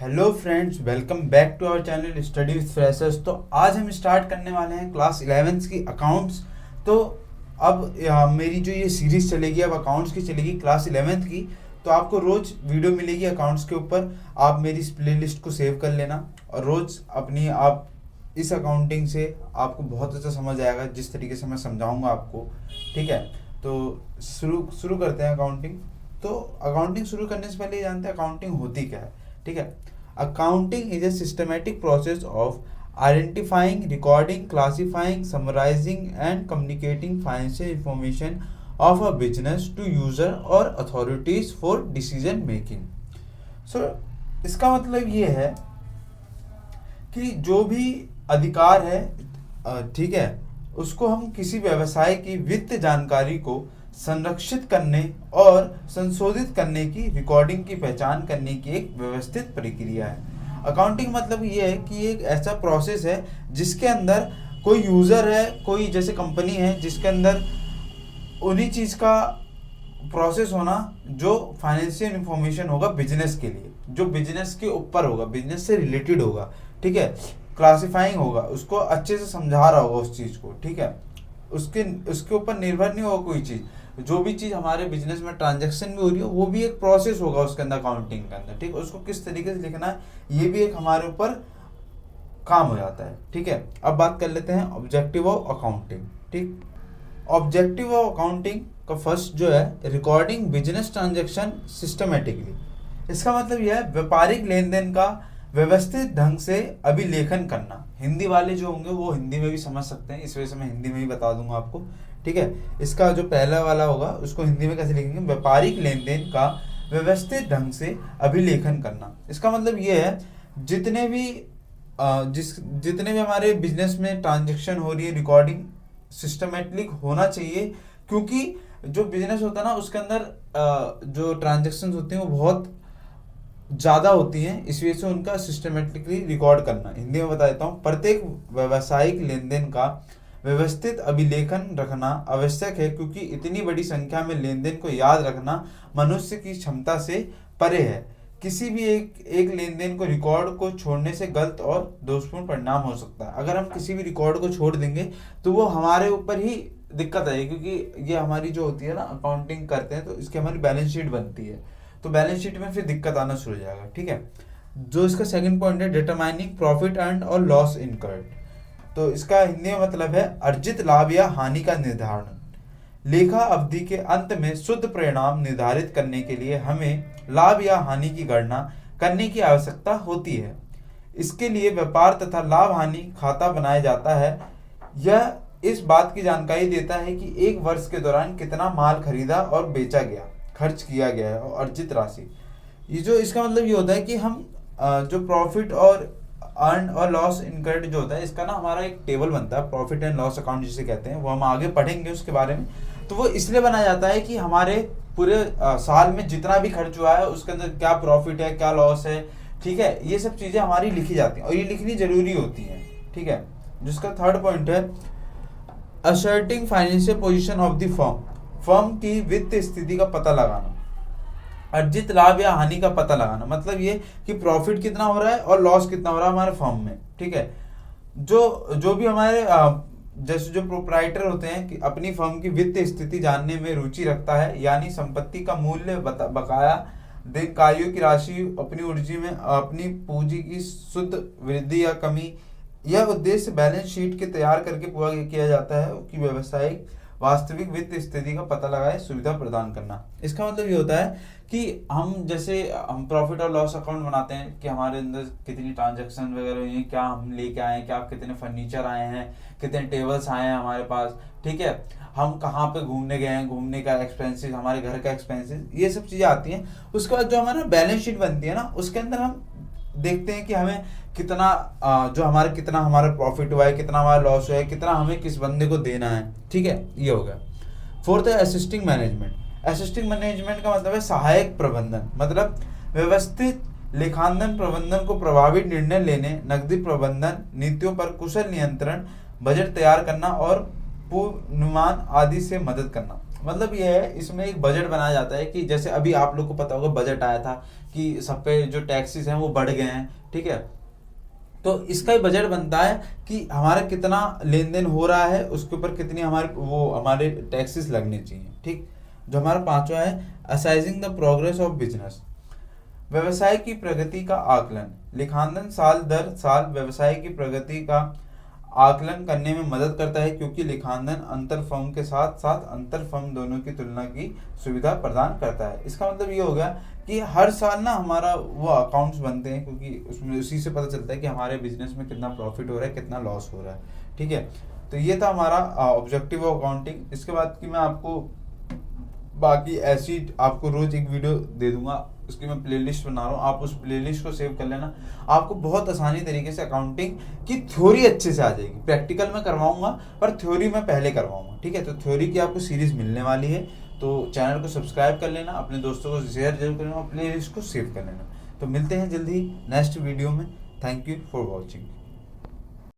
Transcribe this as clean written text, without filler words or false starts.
Hello friends, welcome back to our channel study with freshers. तो आज हम start करने वाले हैं क्लास 11th की अकाउंट्स। तो अब मेरी जो ये सीरीज चलेगी अब अकाउंट्स की चलेगी क्लास 11th की। तो आपको रोज वीडियो मिलेगी अकाउंट्स के ऊपर। आप मेरी इस प्लेलिस्ट को सेव कर लेना और रोज अपनी आप इस अकाउंटिंग से आपको बहुत अच्छा समझ आएगा जिस तरीके से मैं समझाऊंगा आपको। ठीक है, तो शुरू करते हैं अकाउंटिंग। तो अकाउंटिंग शुरू करने से पहले ये जानते हैं अकाउंटिंग होती क्या है। ठीक है, accounting is a systematic process of identifying, recording, classifying, summarising and communicating financial information of a business to user और authorities for decision making. So इसका मतलब ये है कि जो भी अधिकार है, ठीक है, उसको हम किसी व्यवसाय की वित्त जानकारी को संरक्षित करने और संशोधित करने की, रिकॉर्डिंग की पहचान करने की एक व्यवस्थित प्रक्रिया है। अकाउंटिंग मतलब ये है कि एक ऐसा प्रोसेस है जिसके अंदर कोई यूज़र है, कोई जैसे कंपनी है जिसके अंदर उन्हीं चीज़ का प्रोसेस होना जो फाइनेंशियल इंफॉर्मेशन होगा बिजनेस के लिए, जो बिजनेस के ऊपर होगा, बिजनेस से रिलेटेड होगा। ठीक है, क्लासिफाइंग होगा, उसको अच्छे से समझा रहा होगा उस चीज़ को। ठीक है, उसके ऊपर निर्भर नहीं होगा कोई चीज़। जो भी चीज़ हमारे बिजनेस में ट्रांजैक्शन भी हो रही हो वो भी एक प्रोसेस होगा उसके अंदर, अकाउंटिंग के अंदर। ठीक है, उसको किस तरीके से लिखना है ये भी एक हमारे ऊपर काम हो जाता है। ठीक है, अब बात कर लेते हैं ऑब्जेक्टिव ऑफ अकाउंटिंग। ठीक, ऑब्जेक्टिव ऑफ अकाउंटिंग का फर्स्ट जो है रिकॉर्डिंग बिजनेस ट्रांजैक्शन सिस्टमेटिकली। इसका मतलब यह है व्यापारिक लेन देन का व्यवस्थित ढंग से अभिलेखन करना। हिंदी वाले जो होंगे वो हिंदी में भी समझ सकते हैं, इस वजह से मैं हिंदी में ही बता दूंगा आपको। ठीक है, इसका जो पहला वाला होगा उसको हिंदी में कैसे लिखेंगे, व्यापारिक लेन देन का व्यवस्थित ढंग से अभिलेखन करना। इसका मतलब ये है जितने भी हमारे बिजनेस में ट्रांजेक्शन हो रही है, रिकॉर्डिंग सिस्टमेटिक होना चाहिए, क्योंकि जो बिजनेस होता है ना उसके अंदर जो ट्रांजेक्शन होते हैं वो बहुत ज़्यादा होती हैं, इस वजह से उनका सिस्टमेटिकली रिकॉर्ड करना। हिंदी में बता देता हूँ, प्रत्येक व्यावसायिक लेन देन का व्यवस्थित अभिलेखन रखना आवश्यक है, क्योंकि इतनी बड़ी संख्या में लेन देन को याद रखना मनुष्य की क्षमता से परे है। किसी भी एक लेन देन को रिकॉर्ड को छोड़ने से गलत और दोषपूर्ण परिणाम हो सकता है। अगर हम किसी भी रिकॉर्ड को छोड़ देंगे तो वो हमारे ऊपर ही दिक्कत आएगी, क्योंकि ये हमारी जो होती है ना, अकाउंटिंग करते हैं तो इसकी हमारी बैलेंस शीट बनती है, तो बैलेंस शीट में फिर दिक्कत आना शुरू हो जाएगा। ठीक है, जो इसका सेकंड पॉइंट है डिटरमाइनिंग प्रॉफिट अर्न्ड और लॉस इनकर्ड। तो इसका हिंदी में मतलब है अर्जित लाभ या हानि का निर्धारण। लेखा अवधि के अंत में शुद्ध परिणाम निर्धारित करने के लिए हमें लाभ या हानि की गणना करने की आवश्यकता होती है। इसके लिए व्यापार तथा लाभ हानि खाता बनाया जाता है। यह इस बात की जानकारी देता है कि एक वर्ष के दौरान कितना माल खरीदा और बेचा गया, खर्च किया गया है और अर्जित राशि। ये जो इसका मतलब ये होता है कि हम जो प्रॉफिट और अर्न और लॉस इनकर्ड जो होता है इसका ना हमारा एक टेबल बनता है, प्रॉफिट एंड लॉस अकाउंट जिसे कहते हैं, वो हम आगे पढ़ेंगे उसके बारे में। तो वो इसलिए बनाया जाता है कि हमारे पूरे साल में जितना भी खर्च हुआ है उसके अंदर क्या प्रॉफिट है, क्या लॉस है। ठीक है, ये सब चीज़ें हमारी लिखी जाती हैं और ये लिखनी जरूरी होती हैं। ठीक है, जिसका थर्ड पॉइंट है asserting financial position of the firm. Firm की वित्त स्थिति का पता लगाना, अर्जित लाभ या हानि का पता लगाना। मतलब ये कि प्रॉफिट कितना हो रहा है और लॉस कितना हो रहा है हमारे फर्म में। ठीक है, जो भी हमारे जैसे जो प्रोप्राइटर होते हैं कि अपनी फर्म की वित्त स्थिति जानने में रुचि रखता है, यानी संपत्ति का मूल्य, बकाया देनदारियों की राशि, अपनी पूंजी की शुद्ध वृद्धि या कमी। यह उद्देश्य बैलेंस शीट के तैयार करके पूरा किया जाता है कि व्यवसायिक वास्तविक वित्त स्थिति का पता लगाए, सुविधा प्रदान करना। इसका मतलब ये होता है कि हम प्रॉफिट और लॉस अकाउंट बनाते हैं कि हमारे अंदर कितनी ट्रांजैक्शन वगैरह हुई है, क्या हम लेके आए हैं, क्या कितने फर्नीचर आए हैं, कितने टेबल्स आए हैं हमारे पास। ठीक है, हम कहाँ पे घूमने गए हैं, घूमने का एक्सपेंसेस, हमारे घर का एक्सपेंसेस, ये सब चीज़ें आती हैं। उसके बाद जो हमारा बैलेंस शीट बनती है ना, उसके अंदर हम देखते हैं कि हमें कितना हमारा प्रॉफिट हुआ है, कितना हमारा लॉस हुआ है, कितना हमें किस बंदे को देना है। ठीक है, ये हो गया। फोर्थ है असिस्टिंग मैनेजमेंट। असिस्टिंग मैनेजमेंट का मतलब है सहायक प्रबंधन, मतलब व्यवस्थित लेखांकन प्रबंधन को प्रभावी निर्णय लेने, नकदी प्रबंधन नीतियों पर कुशल नियंत्रण, बजट तैयार करना और पूर्वानुमान आदि से मदद करना। मतलब ये है, इसमें एक बजट बनाया जाता है कि जैसे अभी आप लोग को पता होगा बजट आया था कि सबके जो टैक्सेस हैं वो बढ़ गए हैं, ठीक है। तो इसका ही बजट बनता है कि हमारा कितना लेन देन हो रहा है, उसके ऊपर कितनी हमारे टैक्सेस लगने चाहिए, ठीक। जो हमारा पांचवा है, असाइजिंग द प्रोग्रेस ऑफ बिजनेस, व्यवसाय की प्रगति का आकलन। लेखांकन साल दर साल व्यवसाय की प्रगति का आकलन करने में मदद करता है, क्योंकि लेखांकन अंतर फर्म के साथ साथ अंतर फर्म दोनों की तुलना की सुविधा प्रदान करता है। इसका मतलब ये हो गया कि हर साल ना हमारा वो अकाउंट्स बनते हैं, क्योंकि उसमें उसी से पता चलता है कि हमारे बिजनेस में कितना प्रॉफिट हो रहा है, कितना लॉस हो रहा है, ठीक है। तो ये था हमारा ऑब्जेक्टिव ऑफ अकाउंटिंग। इसके बाद की मैं आपको बाकी ऐसी आपको रोज एक वीडियो दे दूंगा, उसकी मैं प्लेलिस्ट बना रहा हूँ, आप उस प्लेलिस्ट को सेव कर लेना। आपको बहुत आसानी तरीके से अकाउंटिंग की थ्योरी अच्छे से आ जाएगी। प्रैक्टिकल में करवाऊंगा पर थ्योरी मैं पहले करवाऊंगा, ठीक है। तो थ्योरी की आपको सीरीज मिलने वाली है, तो चैनल को सब्सक्राइब कर लेना, अपने दोस्तों को शेयर जरूर कर लेना, प्लेलिस्ट को सेव कर लेना। तो मिलते हैं जल्दी नेक्स्ट वीडियो में। Thank you for watching.